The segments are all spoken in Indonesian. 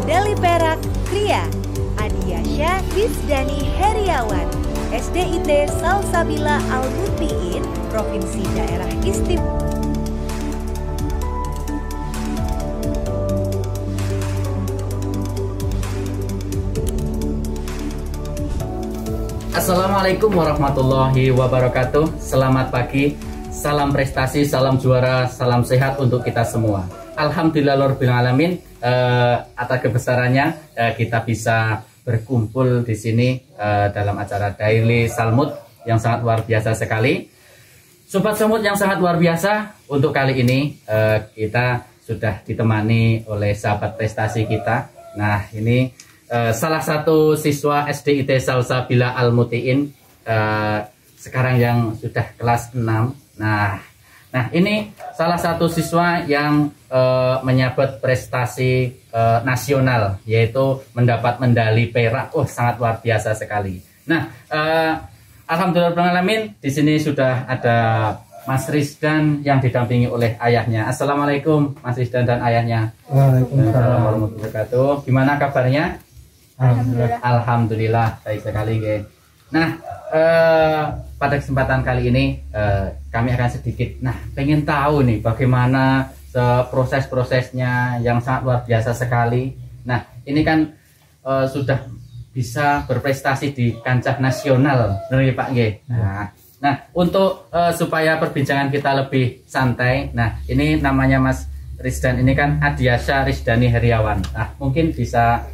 medali perak Kria Adiasya Rizdani Heriawan, SDIT Salsabila Al-Mutbiin, Provinsi Daerah Istimewa. Assalamualaikum warahmatullahi wabarakatuh. Selamat pagi, salam prestasi, salam juara, salam sehat untuk kita semua. Alhamdulillahirobbilalamin, atas kebesarannya kita bisa berkumpul di sini dalam acara Daily Salmut yang sangat luar biasa sekali. Sobat Salmut yang sangat luar biasa, untuk kali ini kita sudah ditemani oleh sahabat prestasi kita. Nah, ini salah satu siswa SDIT Salsabila Al-Mutbiin sekarang yang sudah kelas 6. Nah, ini salah satu siswa yang menyabet prestasi nasional, yaitu mendapat medali perak. Sangat luar biasa sekali. Nah, alhamdulillahirobbilalamin, di sini sudah ada Mas Rizdan yang didampingi oleh ayahnya. Assalamualaikum Mas Rizdan dan ayahnya. Waalaikumsalam warahmatullahi wabarakatuh. Gimana kabarnya? Alhamdulillah, baik sekali, guys. Nah, pada kesempatan kali ini kami akan sedikit, pengen tahu nih bagaimana proses-prosesnya yang sangat luar biasa sekali. Nah, ini kan sudah bisa berprestasi di kancah nasional, benar ya Pak G? Nah, untuk supaya perbincangan kita lebih santai, ini namanya Mas Rizdan, ini kan Adiasya Rizdani Heriawan. Nah, mungkin bisa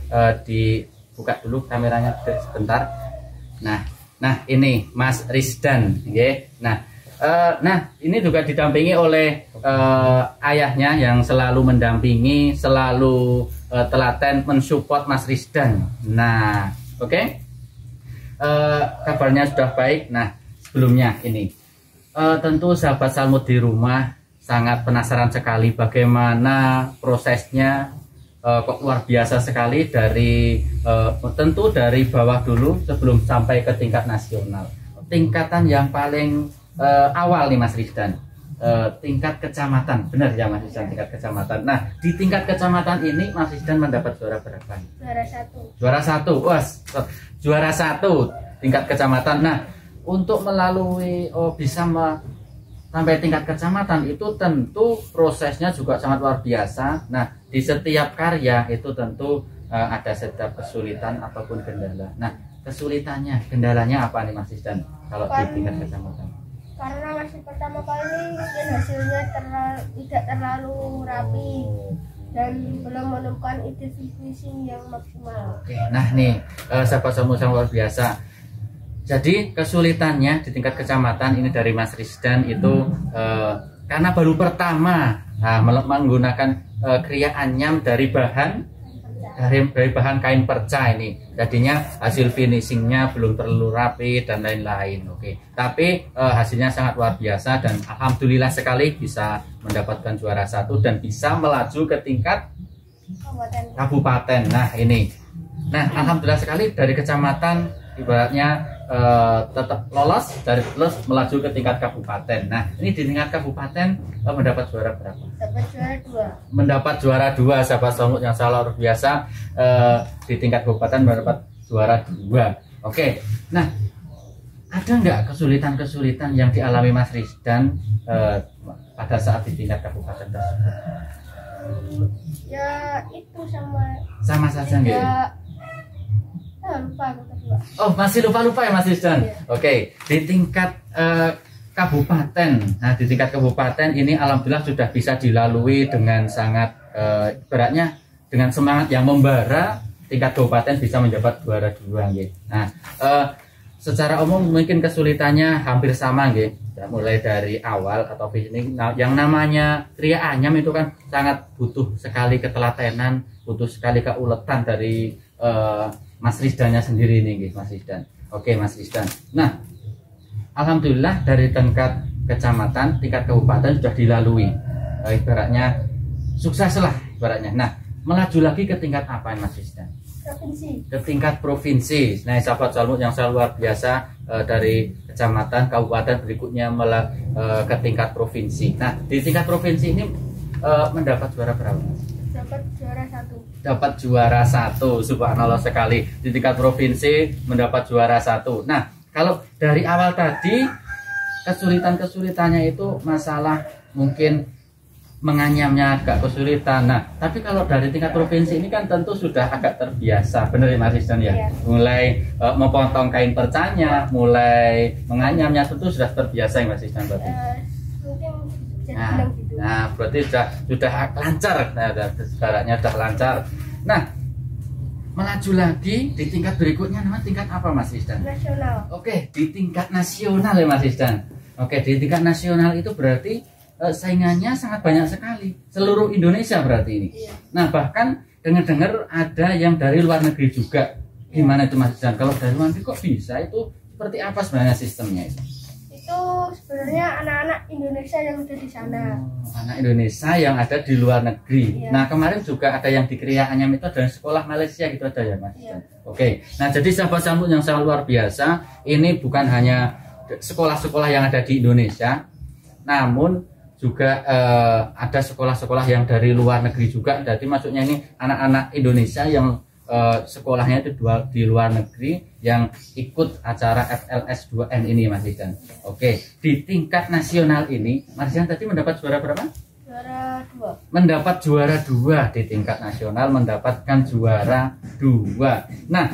dibuka dulu kameranya sebentar. Nah, ini Mas Rizdan, okay. Nah, ini juga didampingi oleh ayahnya yang selalu mendampingi, selalu telaten mensupport Mas Rizdan. Nah, oke. Kabarnya sudah baik. Nah, sebelumnya ini tentu sahabat Salmut di rumah sangat penasaran sekali bagaimana prosesnya, kok luar biasa sekali dari tentu dari bawah dulu sebelum sampai ke tingkat nasional. Tingkatan yang paling awal nih Mas Rizdan, tingkat kecamatan, benar ya Mas Rizdan, tingkat kecamatan. Nah, di tingkat kecamatan ini Mas Rizdan mendapat juara berapa? Juara satu. Juara satu tingkat kecamatan. Nah, untuk melalui bisa sampai tingkat kecamatan itu tentu prosesnya juga sangat luar biasa. Nah, di setiap karya itu tentu ada setiap kesulitan ataupun kendala. Nah, kesulitannya, kendalanya apa nih Mas Rizdan kalau di tingkat kecamatan? Karena masih pertama kali mungkin hasilnya tidak terlalu rapi dan belum menemukan ide finishing yang maksimal. Oke, nah nih sahabat Salmut yang luar biasa. Jadi kesulitannya di tingkat kecamatan ini dari Mas Rizdan itu karena baru pertama menggunakan kria anyam dari bahan kain perca ini, jadinya hasil finishingnya belum terlalu rapi dan lain-lain. Oke, tapi hasilnya sangat luar biasa dan alhamdulillah sekali bisa mendapatkan juara satu dan bisa melaju ke tingkat kabupaten. Nah, ini, alhamdulillah sekali dari kecamatan ibaratnya tetap lolos melaju ke tingkat kabupaten. Nah, ini di tingkat kabupaten mendapat juara berapa? Dapat juara 2. Mendapat juara 2, sahabat Salmut yang sangat luar biasa. Di tingkat kabupaten mendapat juara 2. Oke. Nah, ada nggak kesulitan-kesulitan yang dialami Mas Rizdan pada saat di tingkat kabupaten tersebut? Ya itu sama saja nggak? Lupa kedua. Oh, masih lupa ya Mas Rizdan? Iya. Oke, di tingkat kabupaten. Nah, di tingkat kabupaten ini alhamdulillah sudah bisa dilalui dengan sangat beratnya, dengan semangat yang membara. Tingkat kabupaten bisa mendapat juara 2 nggih. Nah, secara umum mungkin kesulitannya hampir sama nggih. Ya, mulai dari awal atau finishing. Nah, yang namanya kria anyam itu kan sangat butuh sekali ketelatenan, butuh sekali keuletan dari Mas Rizdannya sendiri nih, Mas Rizdan. Oke, Mas Rizdan. Nah, alhamdulillah dari tingkat kecamatan, tingkat kabupaten sudah dilalui. Ibaratnya sukses lah ibaratnya. Nah, melaju lagi ke tingkat apa Mas Rizdan? Provinsi. Ke tingkat provinsi. Nah, sahabat Salmut yang sangat luar biasa, dari kecamatan, kabupaten berikutnya ke tingkat provinsi. Nah, di tingkat provinsi ini mendapat juara berapa? dapat juara 1. Dapat juara 1, subhanallah sekali. Di tingkat provinsi mendapat juara 1. Nah, kalau dari awal tadi kesulitannya itu masalah mungkin menganyamnya agak kesulitan. Nah, tapi kalau dari tingkat provinsi ini kan tentu sudah agak terbiasa, benar ya Mas Rizdan ya? Iya. Mulai memotong kain percanya, mulai menganyamnya tentu sudah terbiasa ya Mas Rizdan berarti. Mungkin bisa Nah, dibilang gitu. nah, berarti sudah lancar, nah, sekarangnya sudah lancar. Nah, melaju lagi di tingkat berikutnya, namanya tingkat apa Mas Rizdan? Nasional. Oke, di tingkat nasional ya Mas Rizdan. Oke, di tingkat nasional itu berarti saingannya sangat banyak sekali, seluruh Indonesia berarti ini. Iya. Nah, bahkan dengar-dengar ada yang dari luar negeri juga. Gimana itu Mas Rizdan? Kalau dari luar negeri kok bisa? Itu seperti apa sebenarnya sistemnya itu? Itu sebenarnya anak-anak Indonesia yang ada di sana. Anak Indonesia yang ada di luar negeri. Iya. Nah, kemarin juga ada yang di Kriya Anyam itu dari sekolah Malaysia gitu ada ya Mas? Iya. Oke. Nah, jadi sahabat Samut yang sangat luar biasa, ini bukan hanya sekolah-sekolah yang ada di Indonesia, namun juga ada sekolah-sekolah yang dari luar negeri juga. Jadi maksudnya ini anak-anak Indonesia yang sekolahnya itu di luar negeri yang ikut acara FLS 2N ini Mas Rizdan. Oke, di tingkat nasional ini Mas Rizdan tadi mendapat juara berapa? Juara 2. Mendapat juara 2 di tingkat nasional, mendapatkan juara 2. Nah,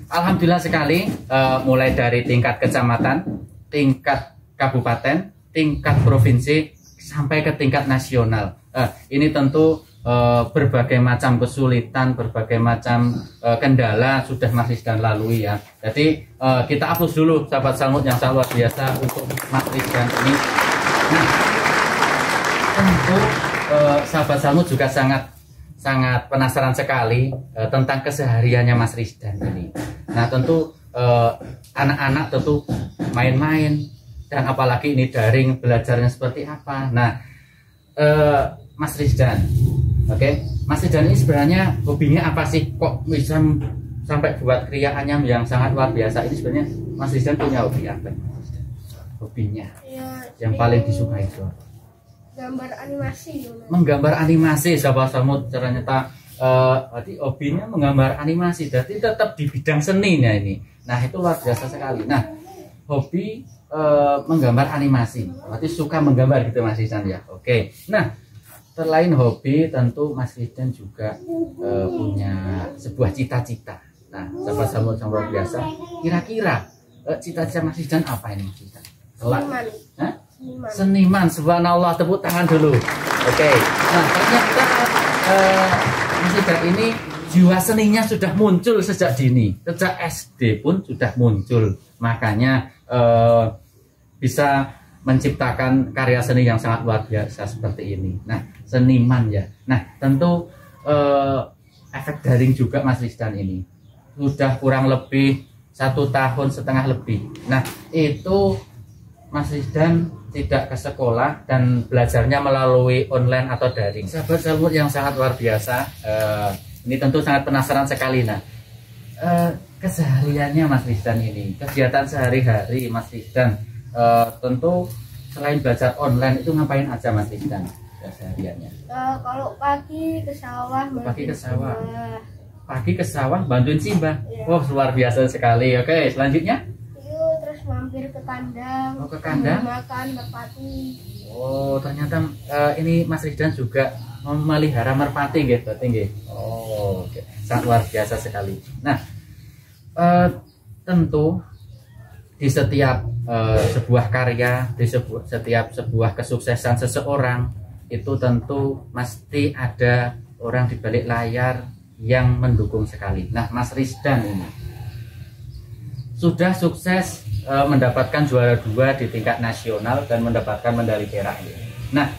alhamdulillah sekali, mulai dari tingkat kecamatan, tingkat kabupaten, tingkat provinsi sampai ke tingkat nasional. Ini tentu berbagai macam kesulitan, berbagai macam kendala sudah Mas Rizdan lalui ya. Jadi kita hapus dulu sahabat Samut yang sangat luar biasa untuk Mas Rizdan ini. Nah, tentu sahabat Samut juga sangat penasaran sekali tentang kesehariannya Mas Rizdan ini. Nah, tentu anak-anak tentu main-main, dan apalagi ini daring, belajarnya seperti apa. Nah, Mas Rizdan, Mas Rizdan ini sebenarnya hobinya apa sih? Kok bisa sampai buat Kriya Anyam yang sangat luar biasa ini? Sebenarnya Mas Rizdan punya hobi apa? Hobinya Ya, yang paling disukai itu gambar animasi. menggambar animasi. Sahabat Samut ternyata berarti hobinya menggambar animasi, berarti tetap di bidang seninya ini. Nah, itu luar biasa sekali. Nah, hobi menggambar animasi, berarti suka menggambar gitu Mas Rizdan ya. Oke. Nah, selain hobi tentu Mas Rizdan juga punya sebuah cita-cita. Nah, sahabat Samut yang luar biasa, kira-kira cita-cita Mas Rizdan apa ini Mas Rizdan? Seniman. Hah? Seniman. Seniman, subhanallah, tepuk tangan dulu. Oke. Nah, ternyata Mas Rizdan ini jiwa seninya sudah muncul sejak dini, sejak SD pun sudah muncul. Makanya bisa menciptakan karya seni yang sangat luar biasa seperti ini. Nah, seniman ya. Nah, tentu efek daring juga Mas Rizdan ini sudah kurang lebih 1,5 tahun lebih. Nah, itu Mas Rizdan tidak ke sekolah dan belajarnya melalui online atau daring. Sahabat Samut yang sangat luar biasa, ini tentu sangat penasaran sekali. Nah, kesehariannya Mas Rizdan ini, kegiatan sehari-hari Mas Rizdan, tentu selain belajar online itu ngapain aja Mas Rizdan kesehariannya? Kalau pagi ke sawah. Pagi ke sawah. Simbah. Pagi ke sawah bantuin simbah. Iya. Wah, luar biasa sekali. Oke, selanjutnya? Yuk, terus mampir ke kandang. Oh, ke kandang? Makan merpati. Oh, ternyata ini Mas Rizdan juga memelihara merpati gitu, tinggi. Oh, oke. Sangat luar biasa sekali. Nah, tentu di setiap sebuah karya, di setiap sebuah kesuksesan seseorang itu tentu mesti ada orang di balik layar yang mendukung sekali. Nah, Mas Rizdan ini sudah sukses mendapatkan juara 2 di tingkat nasional dan mendapatkan medali perak. Nah,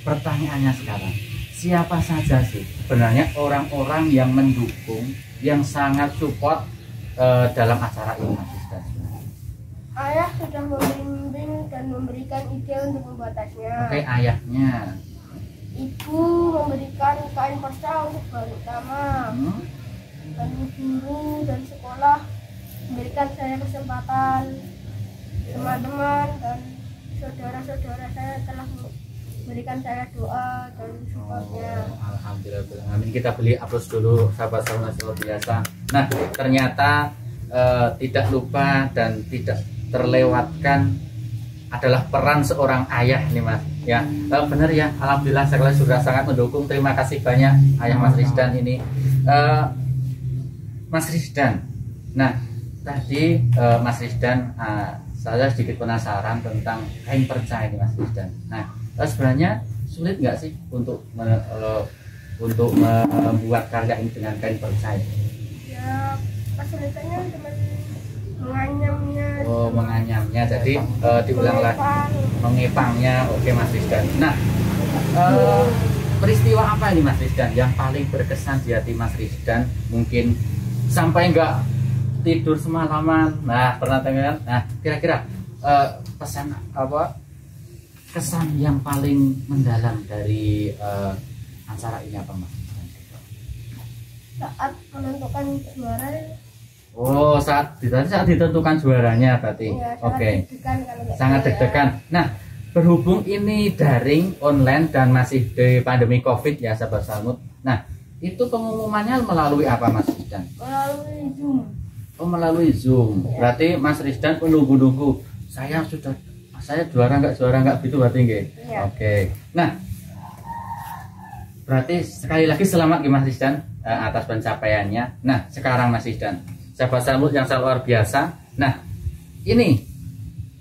pertanyaannya sekarang, siapa saja sih sebenarnya orang-orang yang mendukung, yang sangat support dalam acara ini, Mas Rizdan? Ayah sudah membimbing dan memberikan ide untuk membuatannya. Oke, ayahnya. Ibu memberikan kain pastel untuk bahan utama. Dan guru dan sekolah memberikan saya kesempatan. Teman-teman dan saudara-saudara saya telah belikan saya doa dan supportnya. Alhamdulillah, amin. Kita beli aplaus dulu sahabat Salma luar biasa. Nah, ternyata tidak lupa dan tidak terlewatkan adalah peran seorang ayah nih Mas. Ya, benar ya. Alhamdulillah sekali sudah sangat mendukung. Terima kasih banyak ayah Mas Rizdan ini. Mas Rizdan. Nah, tadi Mas Rizdan, saya sedikit penasaran tentang kain perca ini Mas Rizdan. Nah, sebenarnya sulit nggak sih untuk membuat karya ini dengan kain perca? Ya, kesulitannya cuma menganyamnya. Oh, menganyamnya. Jadi diulang lagi mengepangnya. Oke Mas Rizdan. Nah, peristiwa apa ini Mas Rizdan yang paling berkesan di hati Mas Rizdan? Mungkin sampai nggak tidur semalaman. Nah, pernah dengar? Nah, kira-kira pesan apa? Kesan yang paling mendalam dari acara ini apa Mas? Saat menentukan juara. Oh, saat ditentukan juaranya berarti. Ya, Oke. Sangat deg-degan. Nah, berhubung ini daring, online dan masih di pandemi Covid ya sahabat Salmut. Nah, itu pengumumannya melalui apa Mas Rizdan? Melalui Zoom. Oh, melalui Zoom. Ya. Berarti Mas Rizdan menunggu-nunggu. Saya juara nggak gitu berarti nggih? Ya. Oke. Nah, berarti sekali lagi selamat Mas Rizdan atas pencapaiannya. Nah, sekarang Mas Rizdan, sahabat Salmut yang sangat luar biasa. Nah, ini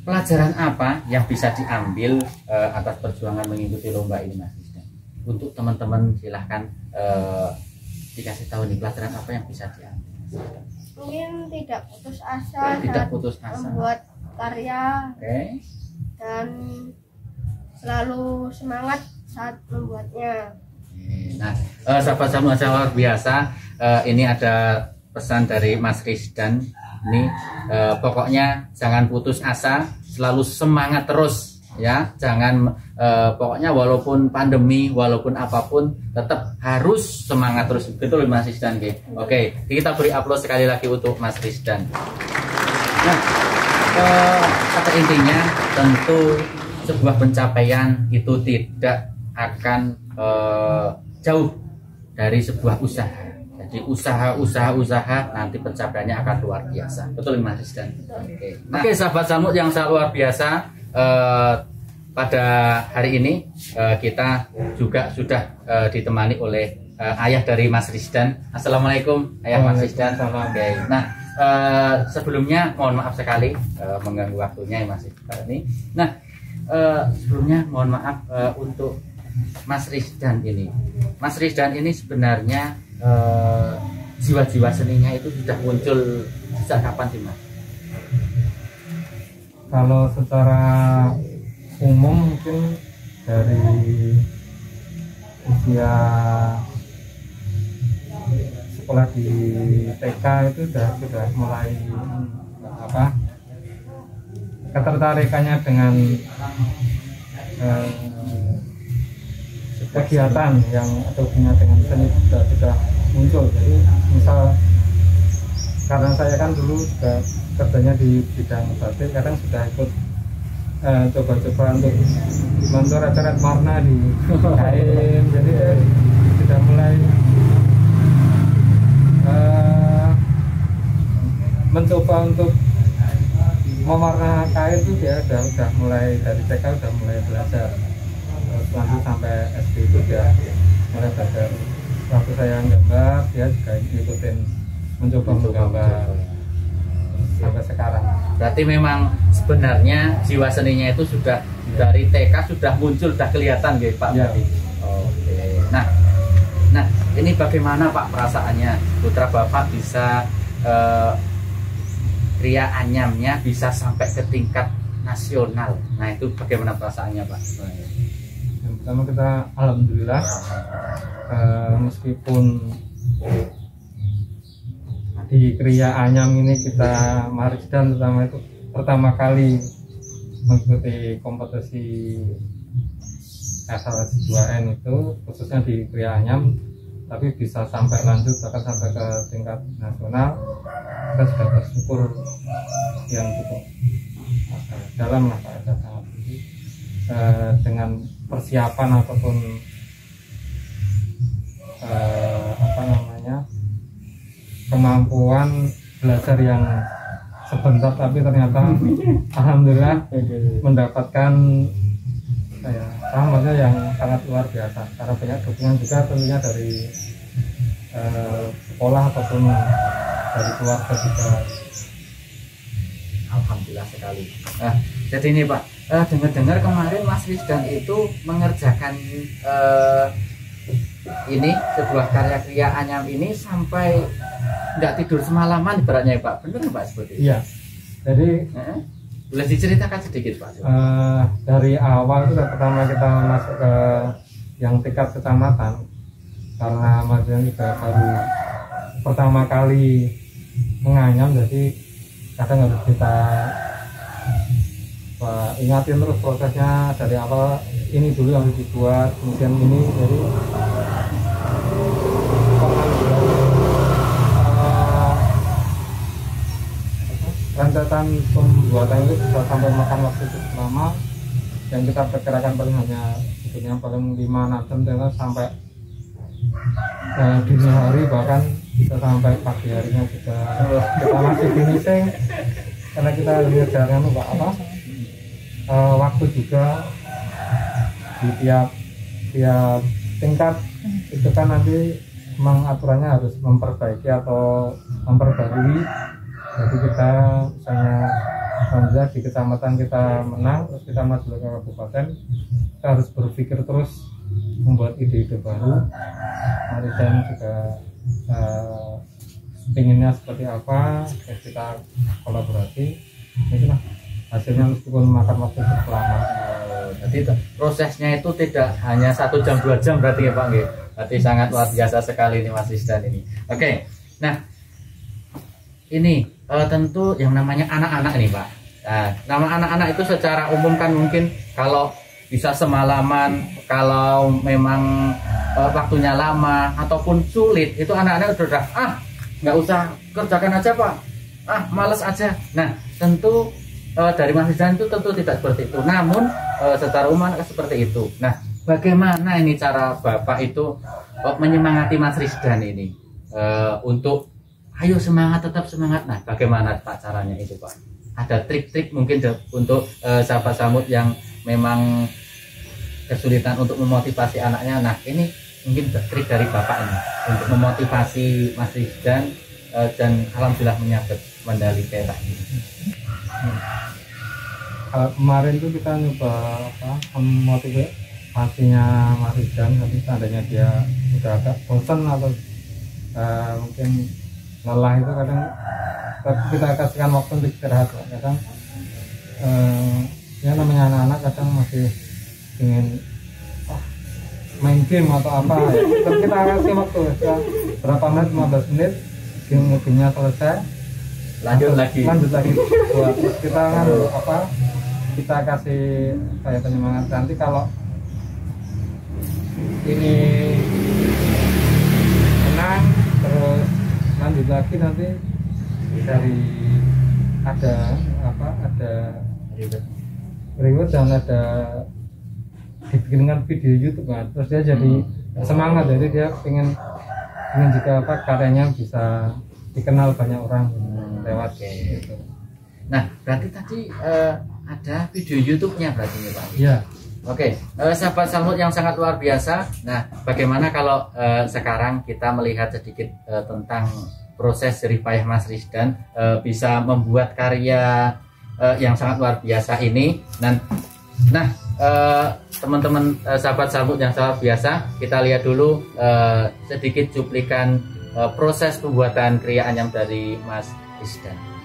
pelajaran apa yang bisa diambil atas perjuangan mengikuti lomba ini Mas Rizdan? Untuk teman-teman silahkan dikasih tahu nih pelajaran apa yang bisa diambil. Mungkin tidak putus asa saat membuat karya. Okay. Dan selalu semangat saat membuatnya. Nah, sahabat Salmut yang luar biasa, ini ada pesan dari Mas Rizdan ini, pokoknya jangan putus asa, selalu semangat terus ya, jangan pokoknya walaupun pandemi, walaupun apapun tetap harus semangat terus. Betul Mas Rizdan? Oke, kita beri aplaus sekali lagi untuk Mas Rizdan. Nah, kata intinya tentu sebuah pencapaian itu tidak akan jauh dari sebuah usaha. Jadi usaha nanti pencapaiannya akan luar biasa. Betul Mas Rizdan? Oke. Nah, oke sahabat Salmut yang sangat luar biasa, pada hari ini kita juga sudah ditemani oleh ayah dari Mas Rizdan. Assalamualaikum ayah Mas Rizdan. Oke. Nah, sebelumnya mohon maaf sekali mengganggu waktunya ya Mas Rizdan ini. Nah, sebelumnya mohon maaf untuk Mas Rizdan ini. Mas Rizdan ini sebenarnya jiwa-jiwa seninya itu sudah muncul sejak kapan sih Mas? Kalau secara umum mungkin dari usia sekolah di TK itu sudah mulai ketertarikannya dengan kegiatan yang atau dengan seni sudah muncul. Jadi misal karena saya kan dulu juga kerjanya di bidang batik, kadang sudah ikut coba-coba untuk mencoret-coret warna di kain. Jadi sudah mulai mencoba untuk mewarna kain itu dia sudah mulai dari TK sudah mulai belajar. Lanjut sampai SD itu dia mulai belajar. Waktu saya gambar dia juga ikutin mencoba menggambar sampai sekarang. Berarti memang sebenarnya jiwa seninya itu sudah dari TK sudah muncul, sudah kelihatan gitu Pak. Ya. Oke. Nah ini bagaimana Pak perasaannya putra Bapak bisa Ria Anyamnya bisa sampai ke tingkat nasional. Nah itu bagaimana perasaannya Pak? Yang pertama kita alhamdulillah meskipun di Ria Anyam ini kita Mas Rizdan terutama itu pertama kali mengikuti kompetisi SLS 2N itu khususnya di Ria Anyam, tapi bisa sampai lanjut bahkan sampai ke tingkat nasional, kita sudah bersyukur yang cukup dalam lah Pak, sangat dengan persiapan ataupun kemampuan belajar yang sebentar, tapi ternyata alhamdulillah mendapatkan maksudnya yang sangat luar biasa karena banyak dukungan juga tentunya dari sekolah ataupun dari keluarga juga. Alhamdulillah sekali. Nah, jadi ini Pak, dengar-dengar kemarin Mas Rizdan itu mengerjakan ini sebuah karya Kria Anyam ini sampai nggak tidur semalaman ibaratnya ya Pak, benar nggak Pak seperti itu? Iya. Jadi boleh diceritakan sedikit Pak? Dari awal itu pertama kita masuk ke yang tingkat kecamatan, karena Mas Rizdan juga baru pertama kali menganyam, jadi kadang harus kita ingatin terus prosesnya dari awal, ini dulu yang harus dibuat, kemudian ini, jadi rentetan pembuatan itu bisa sampai makan waktu cukup lama, yang kita perkirakan paling hanya sebetulnya paling 5-6 jam, ternyata sampai dini hari, bahkan bisa sampai pagi harinya juga kita masih finishing karena kita mengerjakan waktu juga di tiap tingkat itu kan nanti memang aturannya harus memperbaiki atau memperbarui. Jadi kita misalnya di kecamatan kita menang, terus kita maju ke kabupaten, kita harus berpikir terus membuat ide-ide baru. Dan juga inginnya seperti apa, kita kolaborasi, itulah hasilnya meskipun makan waktu cukup lama. Jadi prosesnya itu tidak hanya 1 jam 2 jam berarti ya Pak? Berarti sangat luar biasa sekali ini Mas Rizdan ini. Oke, nah ini tentu yang namanya anak-anak ini Pak. Nah, nama anak-anak itu secara umum kan mungkin kalau bisa semalaman, kalau memang waktunya lama ataupun sulit, itu anak-anak sudah nggak usah kerjakan aja Pak, males aja. Nah tentu dari Mas Rizdan itu tentu tidak seperti itu, namun secara umum seperti itu. Nah bagaimana ini cara Bapak itu menyemangati Mas Rizdan ini untuk ayo semangat, tetap semangat. Nah bagaimana Pak caranya itu Pak? Ada trik-trik mungkin untuk sahabat Samud yang memang kesulitan untuk memotivasi anaknya. Nah ini mungkin trik dari Bapak ini untuk memotivasi Mas Rizdan dan alhamdulillah menyabet medali perak ini. Kemarin itu kita nyoba memotivasinya Mas Rizdan, tapi seandainya dia udah agak bosan atau mungkin lelah, itu kadang kita kasihkan waktu untuk istirahat. Kadang ya namanya anak-anak kadang masih ingin main game atau apa ya. Terus kita kasih waktu berapa menit, 15 menit, gamenya selesai, lanjut lagi buat terus kita kan kita kasih kayak penyemangat. Nanti kalau ini menang terus lanjut lagi, nanti dari ada reward dan ada dibikinkan video YouTube kan, terus dia jadi semangat, jadi dia ingin juga karyanya bisa dikenal banyak orang lewat gitu. Nah berarti tadi ada video YouTube-nya berarti ya Pak? Iya. Oke, sahabat Samud yang sangat luar biasa. Nah bagaimana kalau sekarang kita melihat sedikit tentang proses jerih payah Mas Rizdan bisa membuat karya yang sangat luar biasa ini. Dan nah teman-teman sahabat Samud yang sangat biasa, kita lihat dulu sedikit cuplikan proses pembuatan Kria Anyam dari Mas Rizdan.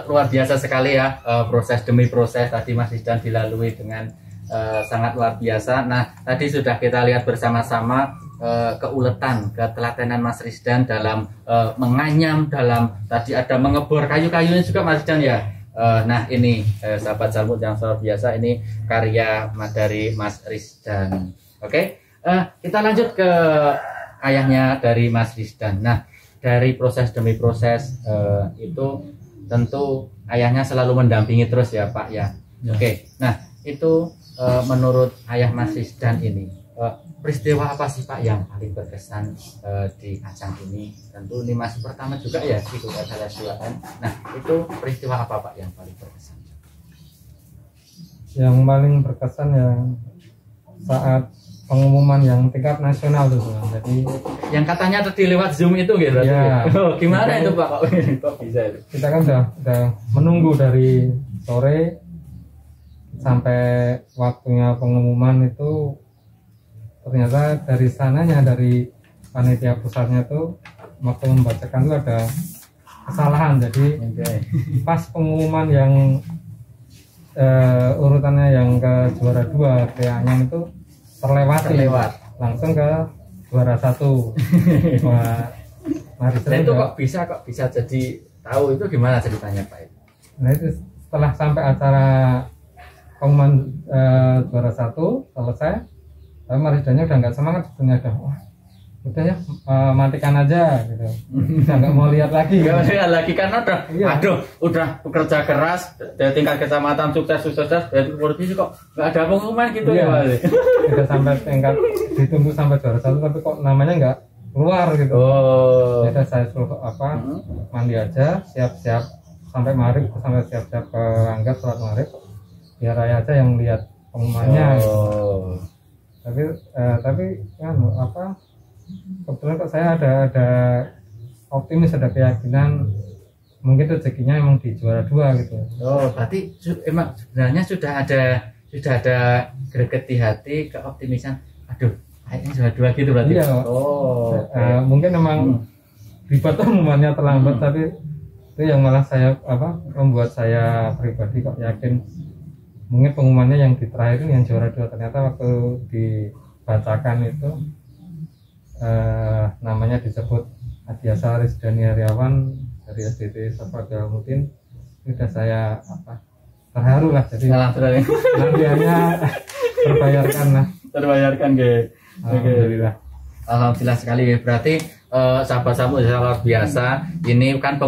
luar biasa sekali ya, proses demi proses tadi Mas Rizdan dilalui dengan sangat luar biasa. Nah, tadi sudah kita lihat bersama-sama keuletan, ketelatenan Mas Rizdan dalam menganyam, dalam tadi ada mengebor kayu-kayunya juga Mas Rizdan ya. Nah ini sahabat Salmut yang luar biasa, ini karya dari Mas Rizdan. Oke, kita lanjut ke ayahnya dari Mas Rizdan. Nah, dari proses demi proses itu tentu ayahnya selalu mendampingi terus ya Pak ya. Oke, nah itu menurut ayah Mas Rizdan ini peristiwa apa sih Pak yang paling berkesan di ajang ini? Tentu ini masih pertama juga ya ikut acara jualan. Nah itu peristiwa apa Pak yang paling berkesan? Yang paling berkesan ya saat pengumuman yang tingkat nasional tuh. Jadi yang katanya tadi lewat Zoom itu gitu. Ya. Oh, gimana itu Pak? Kok bisa itu? Kita kan udah menunggu dari sore sampai waktunya pengumuman itu, ternyata dari sananya, dari panitia pusatnya tuh waktu membacakan itu ada kesalahan. Jadi pas pengumuman yang urutannya yang ke juara 2 Krianyam itu terlewat langsung ke juara 1. Wah, nah itu kok bisa jadi tahu itu gimana ceritanya Pak? Nah itu setelah sampai acara pengumuman juara 1 selesai, tapi Maridanya udah nggak semangat, udah ya matikan aja gitu, udah nggak mau lihat lagi. Nggak mau lihat lagi karena udah, iya. udah bekerja keras dari tingkat kecamatan sukses dari politisi kok nggak ada pengumuman gitu iya. Ya. Udah sampai tingkat ditunggu sampai juara 1 tapi kok namanya nggak keluar gitu. Oh. Jadi saya suruh mandi aja, siap-siap sampai maghrib, sampai siap-siap ke Anggat sholat maghrib, biar Raya aja yang lihat pengumumannya. Oh. Gitu. Tapi kebetulan kok saya ada optimis, ada keyakinan mungkin rezekinya emang di juara 2 gitu. Oh, berarti emang sebenarnya sudah ada greget di hati, keoptimisan. Aduh, kayaknya juara 2 gitu berarti. Iya. Oh. Mungkin emang ribet pengumumannya terlambat, tapi itu yang malah membuat saya pribadi kok yakin mungkin pengumumannya yang di terakhir ini yang juara 2. Ternyata waktu dibacakan itu namanya disebut Adiasa Rizdan Heriawan dari SDT Safarga Mutin. Sudah saya terharu lah, jadi nantiannya terbayarkan ge. Alhamdulillah. Alhamdulillah sekali ya. Berarti sahabat-sahabat luar biasa. Ini kan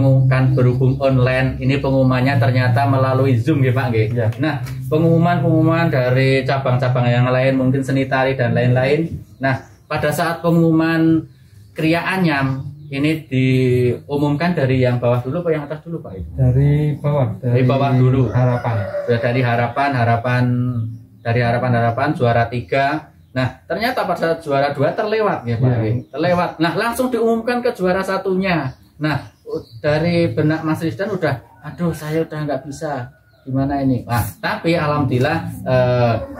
berhubung online, ini pengumumannya ternyata melalui Zoom ya Pak nggih. Ya. Nah, pengumuman dari cabang-cabang yang lain, mungkin seni tari dan lain-lain. Nah, pada saat pengumuman Kria Anyam ini diumumkan dari yang bawah dulu apa yang atas dulu Pak? Dari bawah dulu. Harapan. Dari harapan juara 3. Nah, ternyata pada saat juara 2 terlewat ya Pak. Ya. Terlewat. Nah, langsung diumumkan ke juara 1-nya. Nah, dari benak Mas Rizdan udah, aduh saya udah nggak bisa. Gimana ini? Nah, tapi alhamdulillah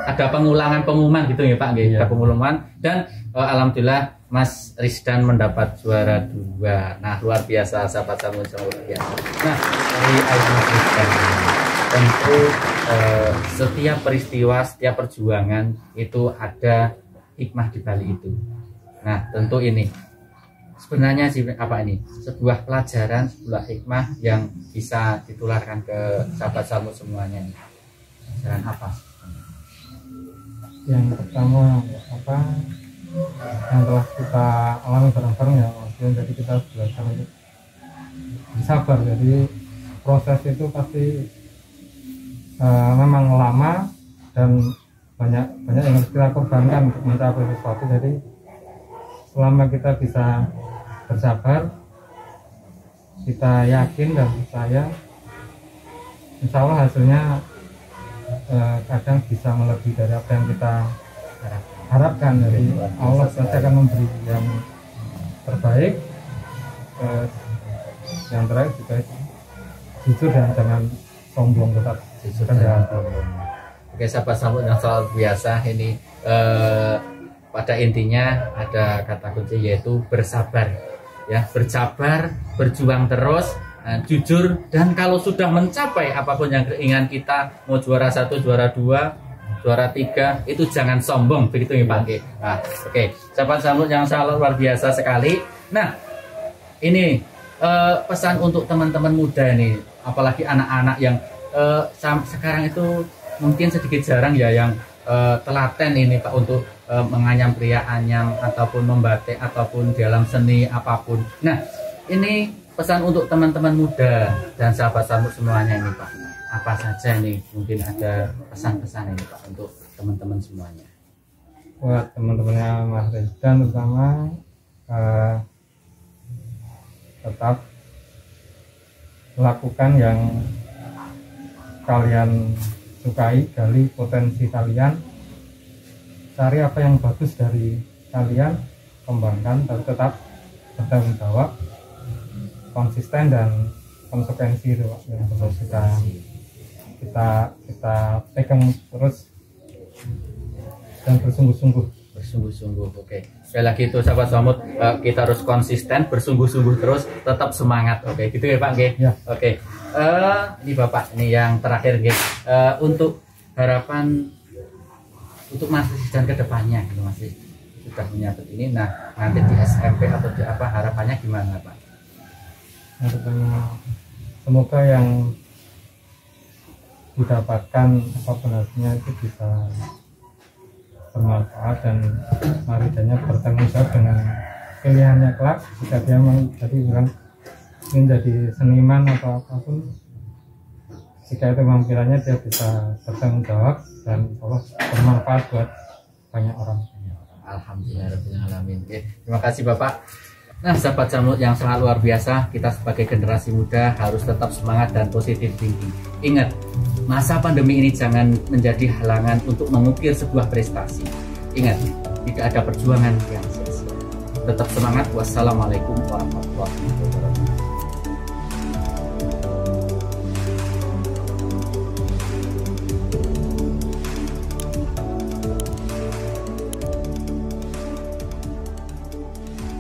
ada pengulangan pengumuman gitu ya Pak, ya. Ada pengumuman dan alhamdulillah Mas Rizdan mendapat juara 2. Nah, luar biasa sahabat Salmut luar biasa. Nah, dari Mas Rizdan tentu setiap peristiwa, setiap perjuangan itu ada hikmah di balik itu. Nah, tentu ini sebenarnya ini sebuah pelajaran, sebuah hikmah yang bisa ditularkan ke sahabat Salmut semuanya. Pelajaran apa? Yang pertama yang telah kita alami bareng-bareng ya, jadi kita belajar untuk bersabar. Jadi proses itu pasti memang lama dan banyak yang harus kita korbankan untuk mencapai sesuatu. Jadi selama kita bisa bersabar, kita yakin dan percaya, insya Allah hasilnya kadang bisa melebihi dari apa yang kita harapkan. Jadi Allah pasti akan memberi yang terbaik. Yang terakhir juga jujur dan jangan sombong, tetap jujur dan jangan sombong. Oke sahabat Salmut yang selalu biasa ini pada intinya ada kata kunci yaitu bersabar ya, bersabar, berjuang terus jujur, dan kalau sudah mencapai apapun yang keinginan kita, mau juara 1, juara 2, juara 3, itu jangan sombong, begitu ya Pak. Nah, oke, sahabat Samut yang sangat luar biasa sekali. Nah, ini pesan untuk teman-teman muda ini, apalagi anak-anak yang sekarang itu mungkin sedikit jarang ya yang telaten ini Pak untuk menganyam pria anyam ataupun membatik ataupun dalam seni apapun. Nah, ini pesan untuk teman-teman muda dan sahabat Samut semuanya ini Pak. Apa saja nih, mungkin ada pesan-pesan ini Pak untuk teman-teman semuanya. Buat teman-temannya Mas Rizdan terutama tetap lakukan yang kalian sukai, gali potensi kalian, cari apa yang bagus dari kalian, kembangkan, tapi tetap bertanggung jawab, konsisten dan konsekuensi itu Pak, yang terus kita pegang terus dan bersungguh-sungguh. Oke. Sekali lagi itu sahabat Samut, kita harus konsisten, bersungguh-sungguh terus, tetap semangat. Oke, gitu ya Pak. Ya. Oke. Ini Bapak, ini yang terakhir untuk harapan untuk Mas dan kedepannya, gitu masih sudah menyambut ini. Nah, nanti di SMP atau di apa harapannya gimana Pak? Semoga yang didapatkan apapun hasilnya itu bisa bermanfaat dan maridanya bertanggung jawab dengan pilihannya kelak. Jika dia menjadi ingin jadi seniman atau apapun, jika itu penampilannya dia bisa bertanggung jawab dan Allah bermanfaat buat banyak orang. Alhamdulillahirrahmanirrahim. Terima kasih Bapak. Nah, sahabat Samut yang sangat luar biasa, kita sebagai generasi muda harus tetap semangat dan positif thinking. Ingat, masa pandemi ini jangan menjadi halangan untuk mengukir sebuah prestasi. Ingat, tidak ada perjuangan yang sia-sia. Tetap semangat. Wassalamualaikum warahmatullahi wabarakatuh.